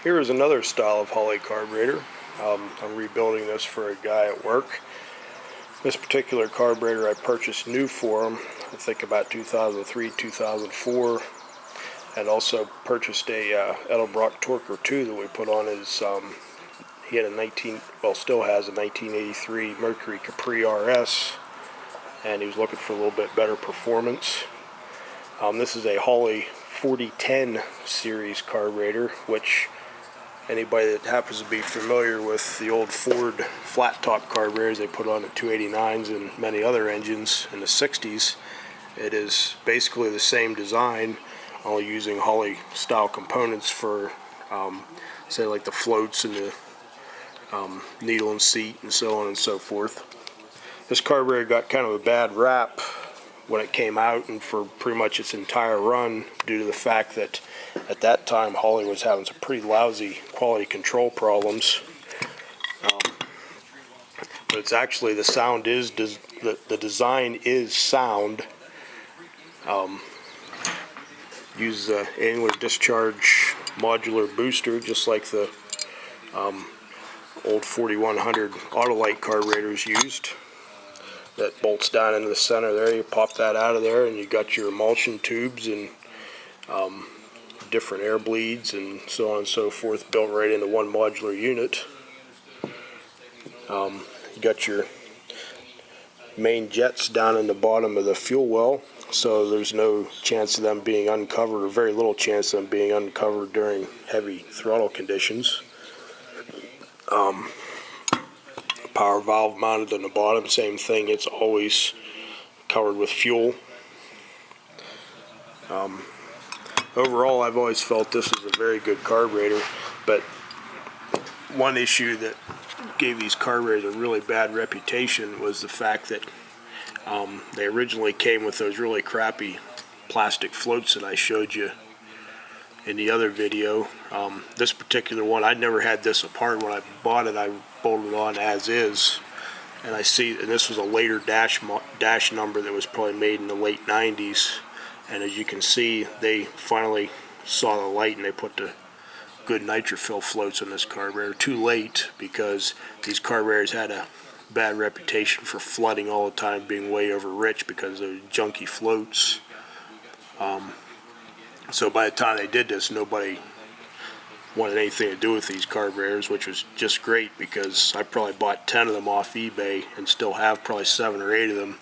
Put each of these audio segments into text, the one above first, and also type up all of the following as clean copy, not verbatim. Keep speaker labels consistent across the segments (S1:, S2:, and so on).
S1: Here is another style of Holley carburetor. I'm rebuilding this for a guy at work. This particular carburetor I purchased new for him, I think about 2003, 2004, and also purchased a Edelbrock Torquer 2 that we put on his, he had still has a 1983 Mercury Capri RS, and he was looking for a little bit better performance. This is a Holley 4010 series carburetor, which anybody that happens to be familiar with the old Ford flat top carburetors they put on the 289s and many other engines in the 60s, it is basically the same design, only using Holley style components for say like the floats and the needle and seat and so on and so forth. This carburetor got kind of a bad rap when it came out and for pretty much its entire run, due to the fact that at that time Holley was having some pretty lousy quality control problems. But it's actually, the sound is, the design is sound. Uses an annular discharge modular booster, just like the old 4100 Autolite carburetors used. That bolts down into the center there. You pop that out of there and you got your emulsion tubes and different air bleeds and so on and so forth built right into one modular unit. You got your main jets down in the bottom of the fuel well, so there's no chance of them being uncovered, or very little chance of them being uncovered during heavy throttle conditions. Power valve mounted on the bottom, same thing, it's always covered with fuel. Overall, I've always felt this is a very good carburetor, but one issue that gave these carburetors a really bad reputation was the fact that they originally came with those really crappy plastic floats that I showed you in the other video. This particular one, I'd never had this apart. When I bought it, I bolted it on as is, and I see, and this was a later dash number that was probably made in the late 90s, and as you can see, they finally saw the light and they put the good nitrofill floats on this carburetor. Too late, because these carburetors had a bad reputation for flooding all the time, being way over rich because of junky floats. So by the time they did this, nobody wanted anything to do with these carburetors, which was just great, because I probably bought 10 of them off eBay and still have probably 7 or 8 of them,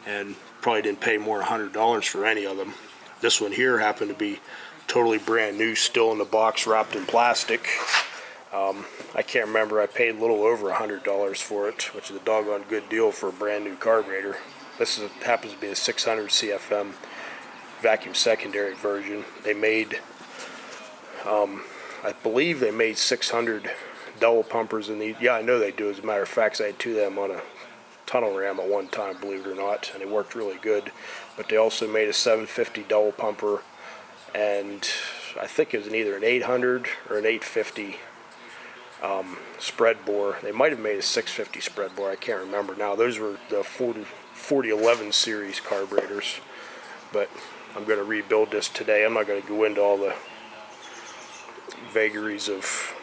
S1: and probably didn't pay more than $100 for any of them. This one here happened to be totally brand new, still in the box, wrapped in plastic. I can't remember, I paid a little over $100 for it, which is a doggone good deal for a brand new carburetor. This happens to be a 600 CFM vacuum secondary version. They made, I believe they made 600 double pumpers in these. Yeah, I know they do, as a matter of fact. I had 2 of them on a tunnel ram at one time, believe it or not, and it worked really good. But they also made a 750 double pumper, and I think it was either an 800 or an 850 spread bore. They might have made a 650 spread bore, I can't remember now. Those were the 4011 series carburetors. But I'm going to rebuild this today. I'm not going to go into all the vagaries of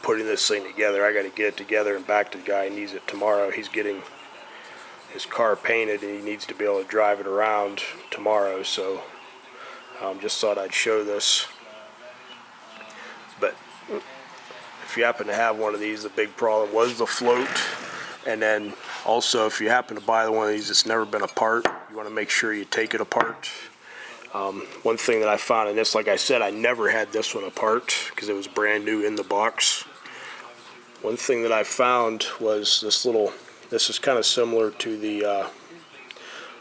S1: putting this thing together. I got to get it together and back to the guy who needs it tomorrow. He's getting his car painted and he needs to be able to drive it around tomorrow, so just thought I'd show this. But if you happen to have one of these, the big problem was the float. And then also, if you happen to buy one of these that's never been apart, you want to make sure you take it apart. One thing that I found in this, like I said, I never had this one apart because it was brand new in the box. One thing that I found was this is kind of similar to the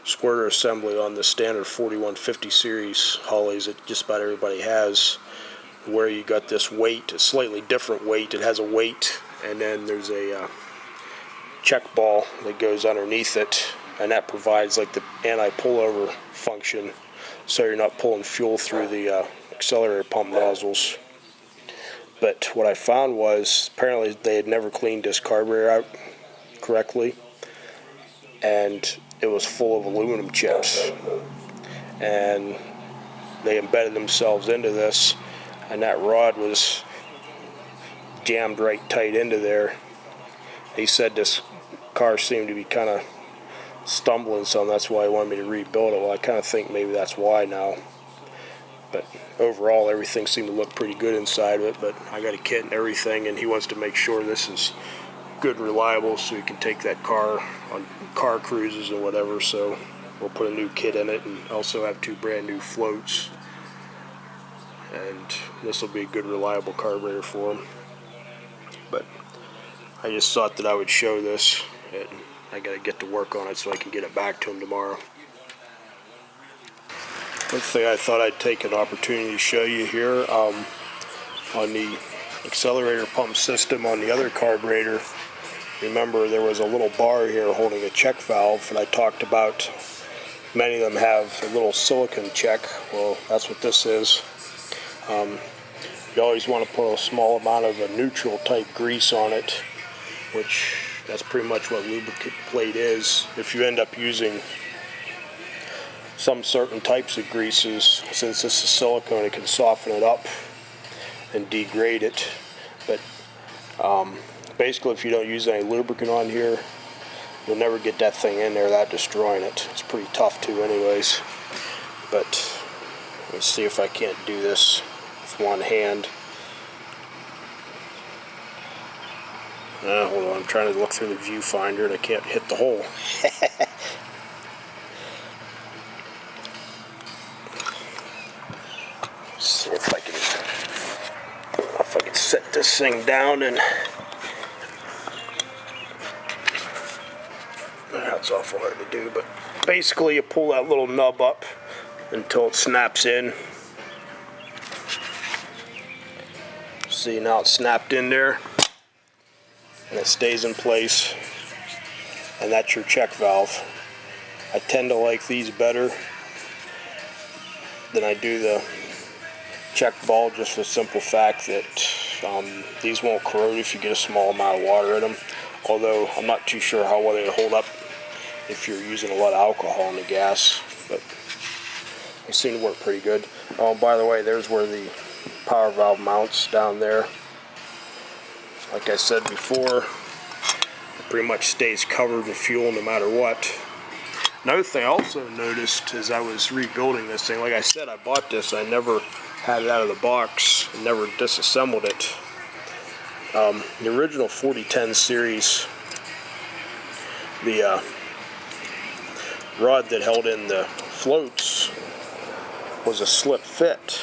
S1: squirter assembly on the standard 4150 series Holleys that just about everybody has, where you got this weight, a slightly different weight. It has a weight, and then there's a check ball that goes underneath it, and that provides like the anti-pullover function, so you're not pulling fuel through the accelerator pump nozzles. But what I found was, apparently they had never cleaned this carburetor out correctly, and it was full of aluminum chips, and they embedded themselves into this, and that rod was jammed right tight into there. He said this car seemed to be kind of stumbling some, that's why he wanted me to rebuild it. Well, I kind of think maybe that's why now. But overall, everything seemed to look pretty good inside of it, but I got a kit and everything, and he wants to make sure this is good and reliable so he can take that car on car cruises and whatever. So we'll put a new kit in it and also have 2 brand new floats, and this will be a good reliable carburetor for him. But I just thought that I would show this, and I got to get to work on it so I can get it back to him tomorrow. One thing I thought I'd take an opportunity to show you here, on the accelerator pump system on the other carburetor, remember there was a little bar here holding a check valve, and I talked about many of them have a little silicone check. Well, that's what this is. You always want to put a small amount of a neutral type grease on it, which that's pretty much what lubricant plate is. If you end up using some certain types of greases, since this is silicone, it can soften it up and degrade it. But basically, if you don't use any lubricant on here, you'll never get that thing in there without destroying it. It's pretty tough too anyways. But let me see if I can't do this with one hand. Hold on, I'm trying to look through the viewfinder and I can't hit the hole. See if I can set this thing down, and that's awful hard to do, but basically you pull that little nub up until it snaps in. See, now it's snapped in there and it stays in place, and that's your check valve. I tend to like these better than I do the check ball, just for the simple fact that these won't corrode if you get a small amount of water in them, although I'm not too sure how well they hold up if you're using a lot of alcohol in the gas, but they seem to work pretty good. Oh, by the way, there's where the power valve mounts, down there. Like I said before, it pretty much stays covered with fuel no matter what. Another thing I also noticed as I was rebuilding this thing, like I said, I bought this, I never had it out of the box, and never disassembled it. The original 4010 series, the rod that held in the floats was a slip fit.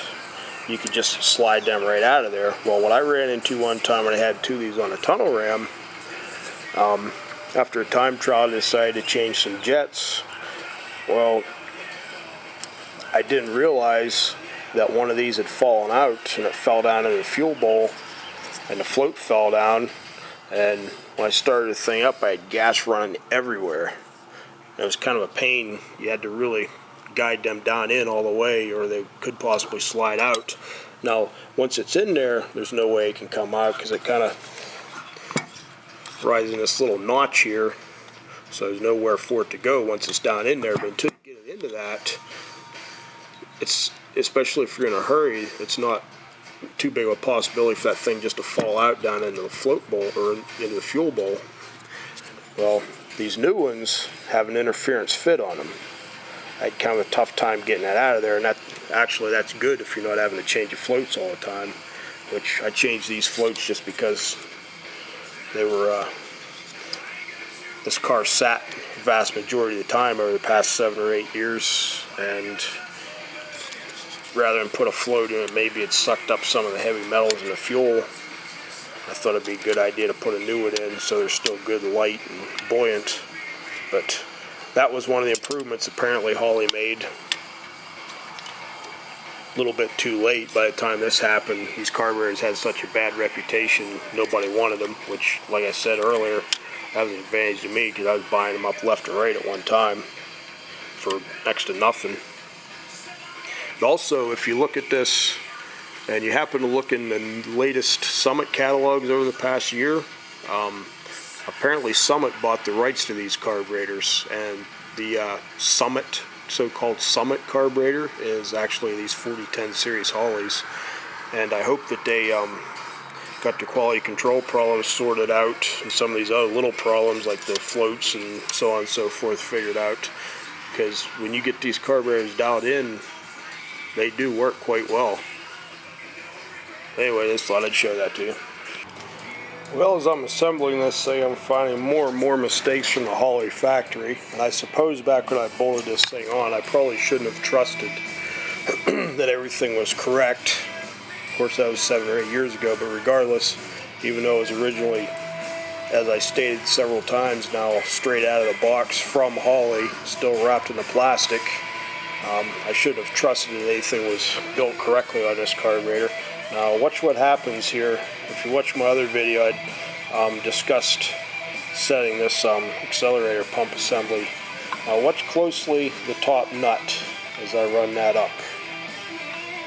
S1: You could just slide them right out of there. Well, what I ran into one time when I had 2 of these on a tunnel ram, after a time trial I decided to change some jets. Well, I didn't realize that one of these had fallen out, and it fell down in the fuel bowl, and the float fell down, and when I started the thing up, I had gas running everywhere. It was kind of a pain. You had to really guide them down in all the way, or they could possibly slide out. Now, once it's in there, there's no way it can come out, because it kind of rises in this little notch here, so there's nowhere for it to go once it's down in there. But until you get it into that, it's, especially if you're in a hurry, it's not too big of a possibility for that thing just to fall out down into the float bowl or into the fuel bowl. Well, these new ones have an interference fit on them. I had kind of a tough time getting that out of there, and that's good if you're not having to change your floats all the time, which I changed these floats just because they were, this car sat the vast majority of the time over the past 7 or 8 years, and rather than put a float in it, maybe it sucked up some of the heavy metals in the fuel. I thought it'd be a good idea to put a new one in so they're still good, light, and buoyant. But that was one of the improvements apparently Holley made. A little bit too late. By the time this happened, these carburetors had such a bad reputation, nobody wanted them, which, like I said earlier, that was an advantage to me because I was buying them up left and right at one time for next to nothing. Also, if you look at this, and you happen to look in the latest Summit catalogs over the past year, apparently Summit bought the rights to these carburetors, and the Summit, so-called Summit carburetor, is actually these 4010 series Holleys. and I hope that they got the quality control problems sorted out, and some of these other little problems like the floats and so on and so forth figured out. Because when you get these carburetors dialed in, they do work quite well. Anyway, I just thought I'd show that to you. Well, as I'm assembling this thing, I'm finding more and more mistakes from the Holley factory. And I suppose back when I bolted this thing on, I probably shouldn't have trusted that everything was correct. Of course, that was 7 or 8 years ago, but regardless, even though it was originally, as I stated several times now, straight out of the box from Holley, still wrapped in the plastic, I shouldn't have trusted that anything was built correctly on this carburetor. Now, watch what happens here. If you watch my other video, I discussed setting this accelerator pump assembly. Now, watch closely the top nut as I run that up.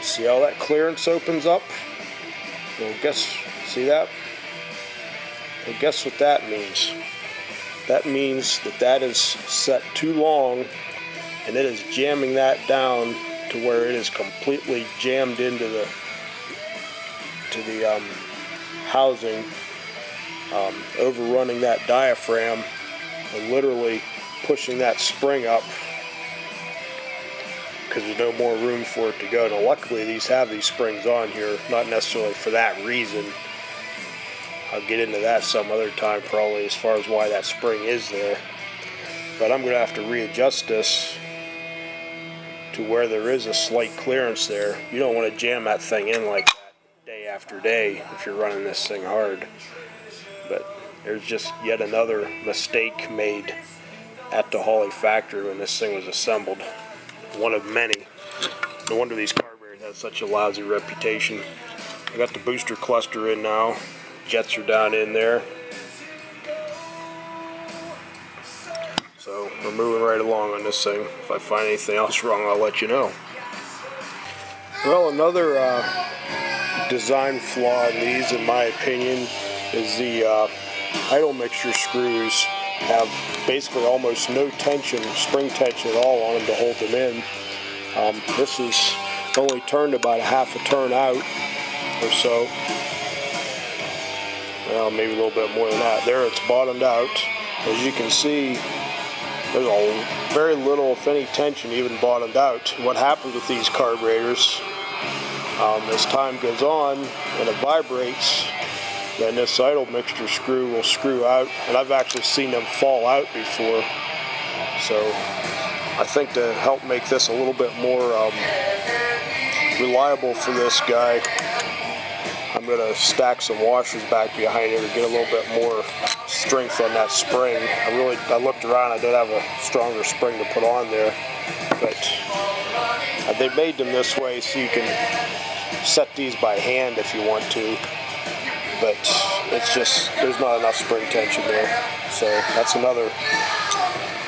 S1: See how that clearance opens up? Well, see that? Well, guess what that means? That means that is set too long, and it is jamming that down to where it is completely jammed into the housing, overrunning that diaphragm and literally pushing that spring up because there's no more room for it to go. Now, luckily, these have these springs on here, not necessarily for that reason. I'll get into that some other time probably as far as why that spring is there. But I'm going to have to readjust this to where there is a slight clearance there. You don't want to jam that thing in like that day after day if you're running this thing hard. But there's just yet another mistake made at the Holley factory when this thing was assembled. One of many. No wonder these carburetors have such a lousy reputation. I got the booster cluster in now. Jets are down in there. So we're moving right along on this thing. If I find anything else wrong, I'll let you know. Well, another design flaw in these, in my opinion, is the idle mixture screws have basically almost no tension, spring tension at all on them to hold them in. This is only turned about a half a turn out or so. Well, maybe a little bit more than that. There, it's bottomed out. As you can see, there's very little, if any, tension even bottomed out. What happens with these carburetors, as time goes on and it vibrates, then this idle mixture screw will screw out, and I've actually seen them fall out before. So I think to help make this a little bit more reliable for this guy, I'm going to stack some washers back behind it to get a little bit more strength on that spring. I looked around, I don't have a stronger spring to put on there, but they made them this way so you can set these by hand if you want to, but it's just, there's not enough spring tension there. So that's another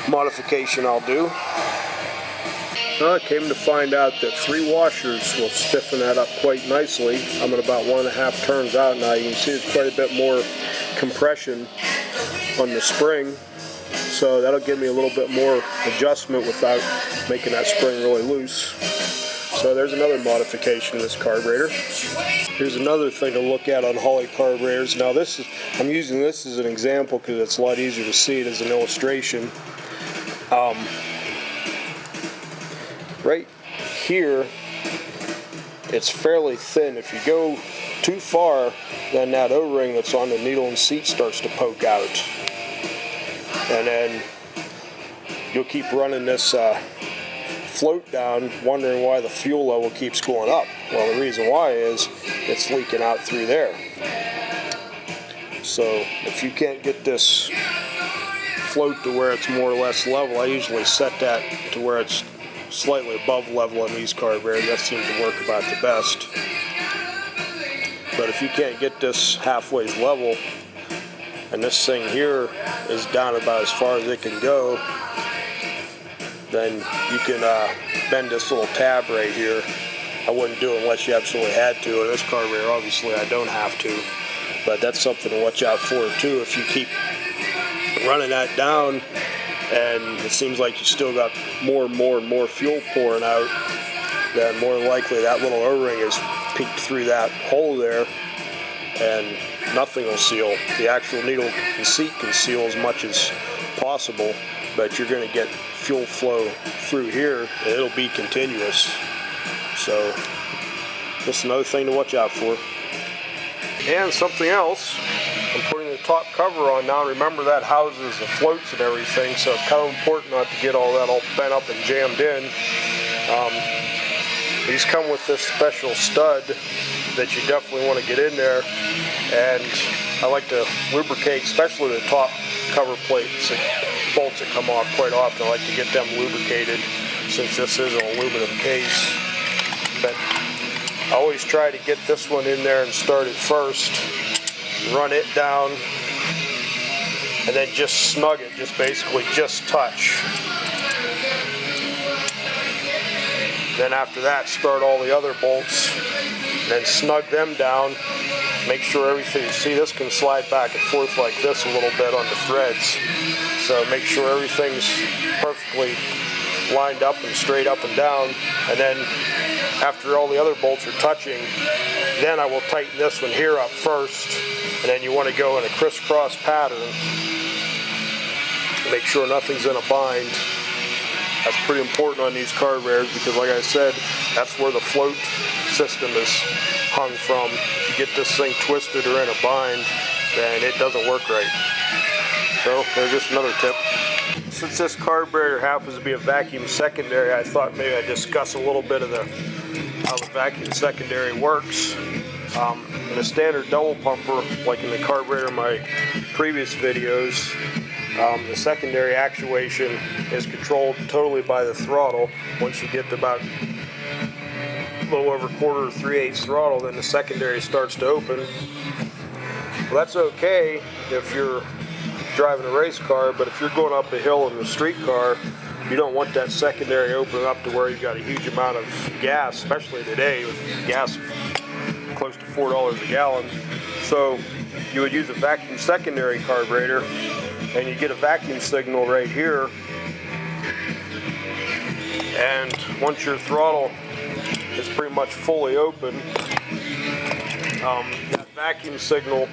S1: modification I'll do. Well, I came to find out that 3 washers will stiffen that up quite nicely. I'm at about 1.5 turns out now. You can see there's quite a bit more compression on the spring, so that'll give me a little bit more adjustment without making that spring really loose. So there's another modification to this carburetor. Here's another thing to look at on Holley carburetors. Now I'm using this as an example because it's a lot easier to see it as an illustration. Right here, it's fairly thin. If you go too far, then that O-ring that's on the needle and seat starts to poke out. And then you'll keep running this float down, wondering why the fuel level keeps going up. Well, the reason why is it's leaking out through there. So if you can't get this float to where it's more or less level, I usually set that to where it's slightly above level on these carburetors. That seems to work about the best. But if you can't get this halfway level, and this thing here is down about as far as it can go, then you can bend this little tab right here. I wouldn't do it unless you absolutely had to. In this carburetor, obviously, I don't have to. But that's something to watch out for, too. If you keep running that down, and it seems like you still got more and more fuel pouring out, then more than likely that little O-ring is peeked through that hole there, and nothing will seal. The actual needle and seat can seal as much as possible, but you're going to get fuel flow through here, and it'll be continuous. So that's another thing to watch out for. And something else, I'm putting the top cover on now. Remember, that houses the floats and everything, so it's kind of important not to get all that all bent up and jammed in. These come with this special stud that you definitely want to get in there, and I like to lubricate, especially the top cover plates and bolts that come off quite often. I like to get them lubricated since this is an aluminum case. But I always try to get this one in there and start it first, run it down, and then just snug it, just basically just touch. Then after that, start all the other bolts, and then snug them down. Make sure everything, see, this can slide back and forth like this a little bit on the threads. So make sure everything's perfectly lined up and straight up and down. And then after all the other bolts are touching, then I will tighten this one here up first. And then you want to go in a crisscross pattern. Make sure nothing's in a bind. That's pretty important on these carburetors because, like I said, that's where the float system is hung from. If you get this thing twisted or in a bind, then it doesn't work right. So there's just another tip. Since this carburetor happens to be a vacuum secondary, I thought maybe I'd discuss a little bit of how the vacuum secondary works. In a standard double pumper, like in the carburetor in my previous videos, the secondary actuation is controlled totally by the throttle. Once you get to about a little over quarter or 3/8 throttle, then the secondary starts to open. Well, that's okay if you're driving a race car, but if you're going up a hill in a street car, you don't want that secondary opening up to where you've got a huge amount of gas, especially today with gas close to $4 a gallon. So you would use a vacuum secondary carburetor, and you get a vacuum signal right here, and once your throttle is pretty much fully open, that vacuum signal,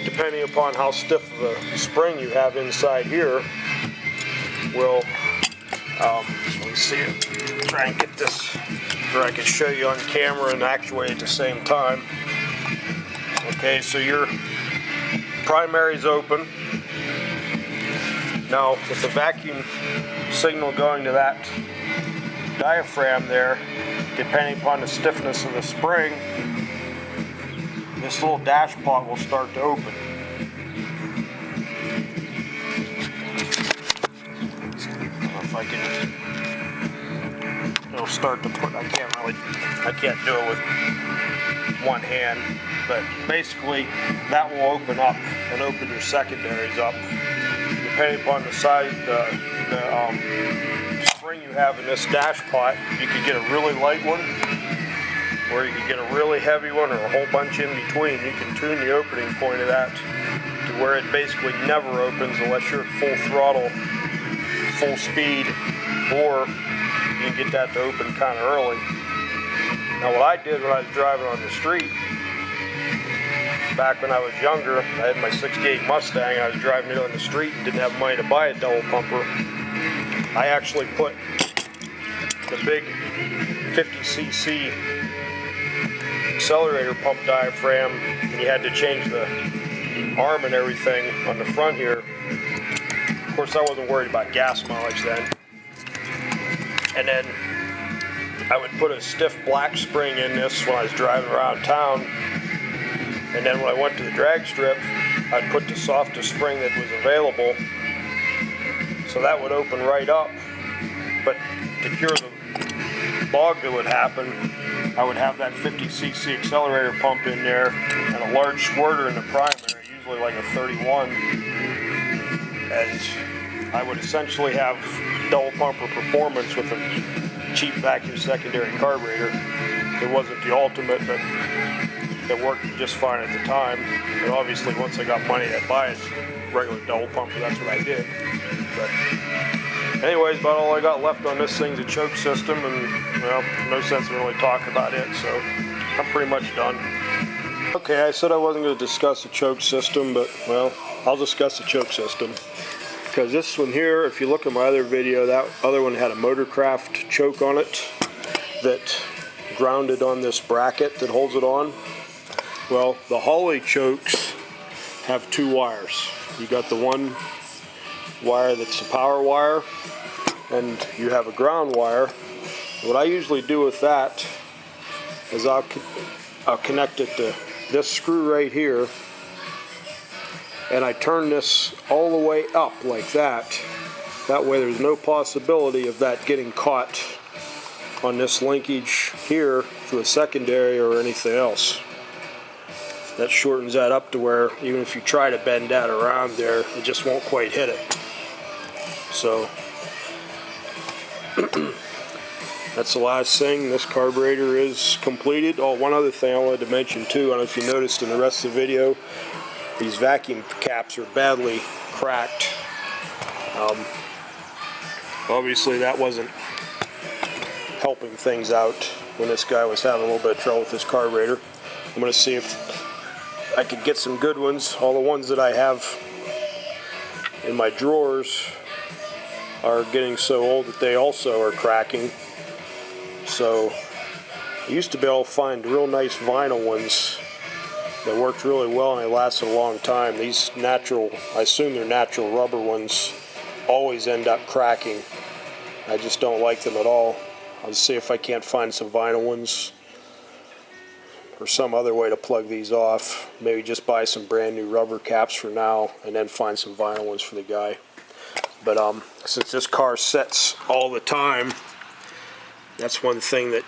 S1: depending upon how stiff of a spring you have inside here, will, let me see it, try and get this where I can show you on camera and actuate at the same time. Okay, so your primary is open. Now, with the vacuum signal going to that diaphragm there, depending upon the stiffness of the spring, this little dash pot will start to open. I don't know if I can, it'll start to put, I can't do it with one hand, but basically that will open up and open your secondaries up. Depending upon the size, the spring you have in this dash pot, you could get a really light one, or you could get a really heavy one, or a whole bunch in between. You can tune the opening point of that to where it basically never opens unless you're at full throttle, full speed, or you can get that to open kind of early. Now what I did when I was driving on the street, back when I was younger, I had my '68 Mustang, I was driving it on the street and didn't have money to buy a double pumper. I actually put the big 50cc accelerator pump diaphragm, and you had to change the arm and everything on the front here. Of course, I wasn't worried about gas mileage then. And then I would put a stiff black spring in this when I was driving around town. And then when I went to the drag strip, I'd put the softest spring that was available. So that would open right up. But to cure the bog that would happen, I would have that 50cc accelerator pump in there and a large squirter in the primary, usually like a 31. And I would essentially have double pumper performance with a cheap vacuum secondary carburetor. It wasn't the ultimate, but it worked just fine at the time. And obviously once I got money to buy a regular double pumper, that's what I did. But anyways, about all I got left on this thing's a choke system, and well, no sense in really talking about it, so I'm pretty much done. Okay, I said I wasn't going to discuss the choke system, but, well, I'll discuss the choke system. Because this one here, if you look at my other video, that other one had a Motorcraft choke on it that grounded on this bracket that holds it on. Well, the Holley chokes have two wires. You got the one wire that's the power wire, and you have a ground wire. What I usually do with that is I'll connect it to this screw right here, and I turn this all the way up like that. That way there's no possibility of that getting caught on this linkage here for the secondary or anything else. That shortens that up to where even if you try to bend that around there, it just won't quite hit it. So that's the last thing. This carburetor is completed. Oh, one other thing I wanted to mention too, I don't know if you noticed in the rest of the video, these vacuum caps are badly cracked. Obviously that wasn't helping things out when this guy was having a little bit of trouble with his carburetor. I'm going to see if I could get some good ones. All the ones that I have in my drawers are getting so old that they also are cracking. So I used to be able to find real nice vinyl ones that worked really well and they lasted a long time. These natural, I assume they're natural rubber ones, always end up cracking. I just don't like them at all. I'll see if I can't find some vinyl ones or some other way to plug these off. Maybe just buy some brand new rubber caps for now and then find some vinyl ones for the guy. But since this car sets all the time, that's one thing that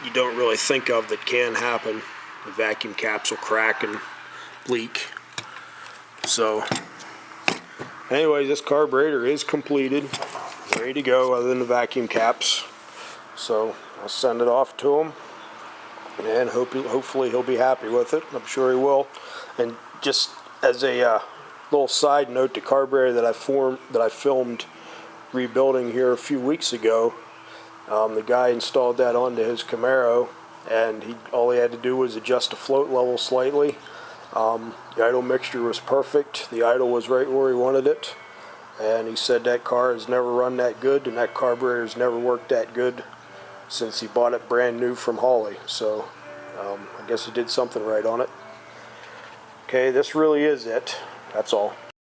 S1: you don't really think of that can happen. The vacuum caps will crack and leak. So anyway, this carburetor is completed, ready to go other than the vacuum caps. So I'll send it off to him, and hopefully he'll be happy with it. I'm sure he will. And just as a little side note, the carburetor that I filmed rebuilding here a few weeks ago, the guy installed that onto his Camaro, and all he had to do was adjust the float level slightly. The idle mixture was perfect. The idle was right where he wanted it, and he said that car has never run that good, and that carburetor has never worked that good since he bought it brand new from Holley. So I guess he did something right on it. Okay, this really is it. That's all.